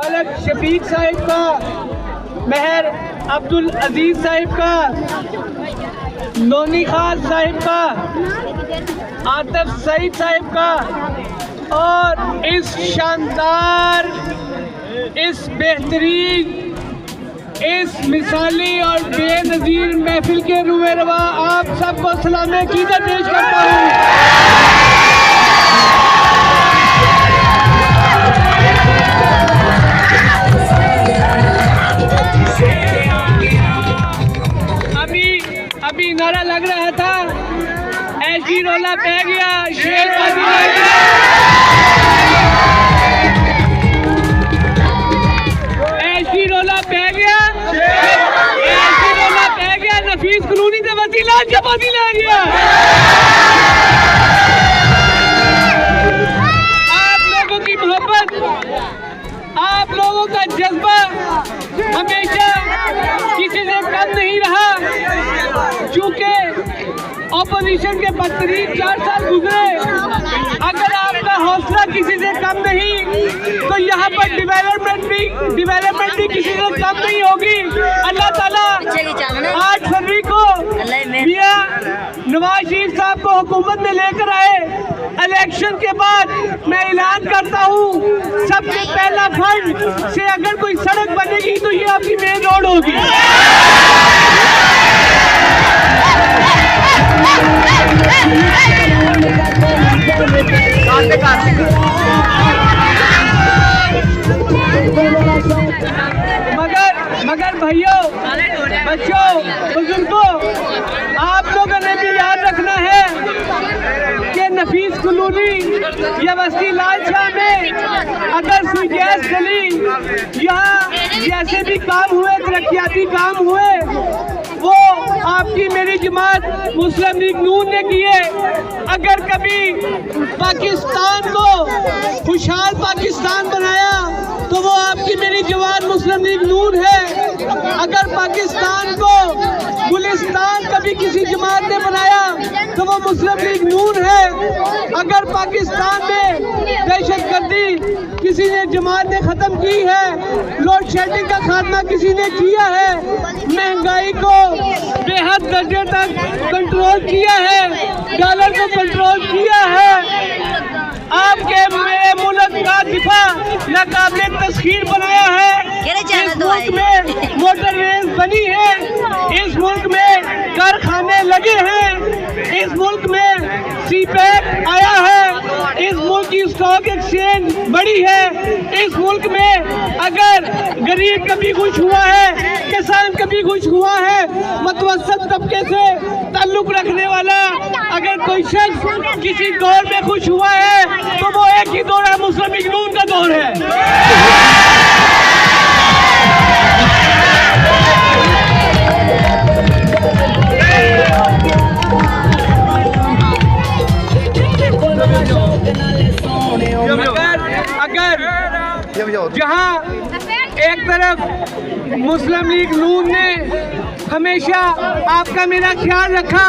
मलक शफीक साहिब का, महर अब्दुल अजीज साहिब का, नोनी खान साहिब का, आतिफ सईद साहिब का और इस शानदार, इस बेहतरीन, इस मिसाली और बेनज़ीर महफिल के रूए रवा आप सबको सलाम अक़ीदत पेश करता हूँ। अभी नारा लग रहा था, ऐसी रोला पै गया, शेर बाजी लग गया। ऐसी रोला पै गया, ऐसी रोला पै गया, नफीस कॉलोनी से वसीला जबादी लग गया। आप लोगों की मोहब्बत, आप लोगों का जज्बा हमेशा किसी से कम नहीं रहा। चूंकि ऑपोजिशन के बदतरीन 4 साल गुजरे, अगर आपका हौसला किसी से कम नहीं तो यहाँ पर डेवलपमेंट भी किसी से कम नहीं होगी। अल्लाह ताला 8 फरवरी को मियां नवाज शरीफ साहब को हुकूमत में लेकर आए। इलेक्शन के बाद मैं ऐलान करता हूँ, सबसे पहला फंड से अगर कोई सड़क बनेगी तो ये आपकी मेन रोड होगी। मगर भाइयों, बच्चों, बुजुर्गों, आप लोगों ने भी याद रखना है कि नफीस कॉलोनी या बस्ती लाल शाह में अगर कोई गैस गली, यहाँ जैसे भी काम हुए, तरक्याती काम हुए, वो आपकी मेरी जमात मुस्लिम लीग नून ने किए। अगर कभी पाकिस्तान को खुशहाल पाकिस्तान बनाया तो वो आपकी मेरी जमात मुस्लिम लीग नून है। अगर पाकिस्तान को गुलिस्तान कभी किसी जमात ने बनाया तो वो मुस्लिम लीग नून है। अगर पाकिस्तान में दहशतगर्दी किसी ने जमात ने ख़त्म की है, लोड शेडिंग का खात्मा किसी ने किया है, महंगाई को बेहद दर्जे तक कंट्रोल किया है, डॉलर को कंट्रोल किया है, आपके मेरे मुल्क का दिफा नाकाबिले तस्खीर बनाया है, इस मुल्क में मोटरवेज बनी है, इस मुल्क में कारखाने लगे हैं, इस मुल्क में सीपैक आया है, इस मुल्क की स्टॉक एक्सचेंज बड़ी है, इस मुल्क में अगर गरीब कभी खुश हुआ है, किसान कभी खुश हुआ है, मतवसत तबके से ताल्लुक रखने वाला अगर कोई शख्स किसी दौर में खुश हुआ है तो वो एक ही दौर है, मुस्लिम लीग नून का दौर है। अगर जहां एक तरफ मुस्लिम लीग नून ने हमेशा आपका मेरा ख्याल रखा,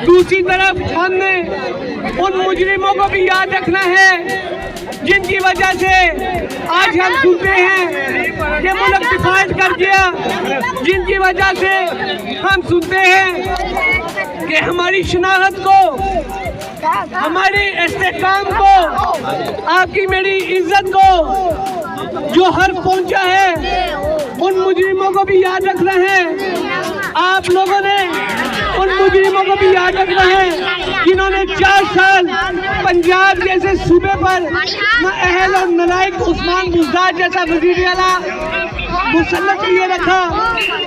दूसरी तरफ हमने उन मुजरिमों को भी याद रखना है जिनकी वजह से आज हम सुनते हैं कि मुल्क डिफॉल्ट कर गया, जिनकी वजह से हम सुनते हैं कि हमारी शनाख्त को, हमारे इस्तेहकाम को, आपकी मेरी इज्जत को जो हर्फ पहुंचा है, उन मुजरिमों को भी याद रखना है। आप लोगों ने उन मुजरिमों को भी याद रखना है जिन्होंने 4 साल पंजाब जैसे सूबे पर नाअहल और नालायक उस्मान बुज़दार जैसा वज़ीर आला मुसल्लत लिए रखा।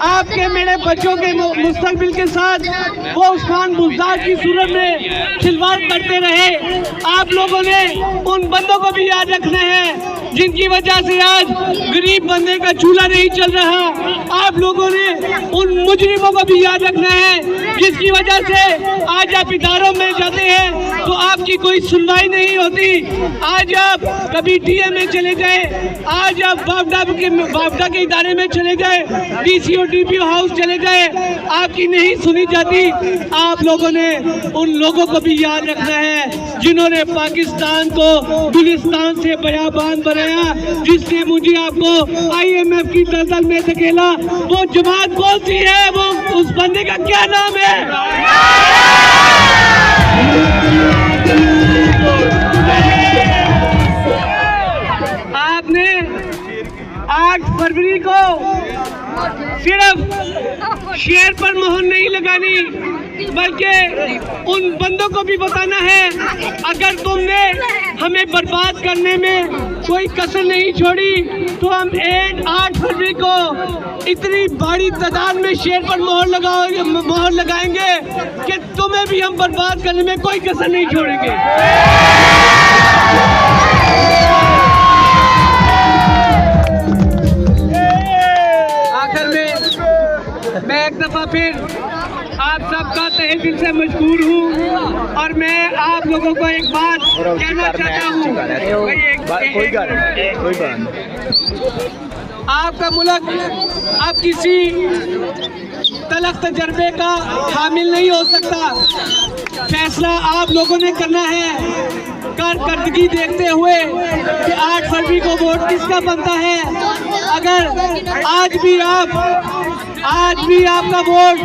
आपके मेरे बच्चों के मुस्तकबिल के साथ वो उस्मान बुज़दार की सूरत में खिलवाड़ करते रहे। आप लोगों ने उन बंदों को भी याद रखना है जिनकी वजह से आज गरीब बंदे का चूल्हा नहीं चल रहा। आप लोगों ने उन मुजरिमों को भी याद रखना है जिसकी वजह से आज आप इदारों में जाते हैं तो आपकी कोई सुनवाई नहीं होती। आज आप कभी डीएम में चले जाए, आज आप बावडा के इदारे में चले जाए, डीसीओ डीपीओ हाउस चले जाए, आपकी नहीं सुनी जाती। आप लोगों ने उन लोगों को भी याद रखना है जिन्होंने पाकिस्तान को गुलिस्तान से बयाबान बनाया। गया जिसने मुझे आपको IMF की दलदल में धकेला, वो जमात कौन सी है, वो उस बंदे का क्या नाम है? आपने 8 फरवरी को सिर्फ शेर पर मोहर नहीं लगानी, बल्कि उन बंदों को भी बताना है, अगर तुमने हमें बर्बाद करने में कोई कसर नहीं छोड़ी तो हम 8 फरवरी को इतनी बड़ी तादाद में शेर पर मोहर लगाएंगे कि तुम्हें भी हम बर्बाद करने में कोई कसर नहीं छोड़ेंगे। आखिर में मैं एक दफा फिर आप सबका तहे दिल से मशकूर हूँ और मैं आप लोगों को एक बात कहना चाहता हूँ। आपका मुल्क अब किसी तलख तजर्बे का हामिल नहीं हो सकता। फैसला आप लोगों ने करना है, कारकर्दगी देखते हुए कि 8 फरवरी को वोट किसका बनता है। अगर आज भी आपका वोट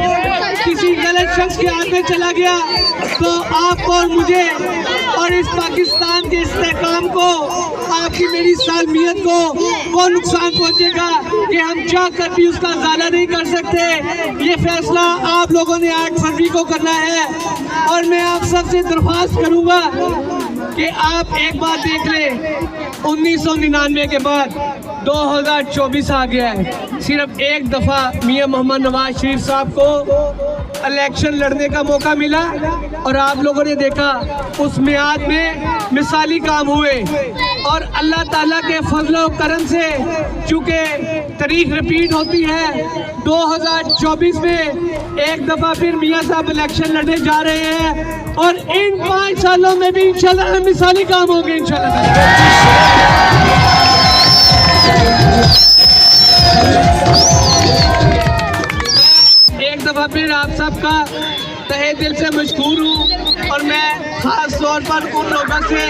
किसी गलत शख्स के हाथ में चला गया तो आपको और मुझे और इस पाकिस्तान के इस्तेहकाम को, आपकी मेरी सालमियत को वो नुकसान पहुंचेगा कि हम चाह कर भी उसका ज़ाला नहीं कर सकते। ये फैसला आप लोगों ने 8 फरवरी को करना है और मैं आप सबसे दरख्वास्त करूंगा कि आप एक बात देख लें, 1999 के बाद 2024 आ गया है। सिर्फ एक दफ़ा मियां मोहम्मद नवाज शरीफ साहब को इलेक्शन लड़ने का मौका मिला और आप लोगों ने देखा उस मियाद में मिसाली काम हुए और अल्लाह ताला के फजल और करम से चूँकि तारीख रिपीट होती है, 2024 में एक दफ़ा फिर मियां साहब इलेक्शन लड़ने जा रहे हैं और इन 5 सालों में भी इंशाल्लाह मिसाली काम होंगे इंशाल्लाह। एक दफ़ा फिर आप सबका तहे दिल से मशकूर हूँ और मैं ख़ास तौर पर उन लोगों से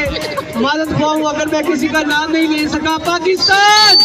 मदद पाऊँ अगर मैं किसी का नाम नहीं ले सका। पाकिस्तान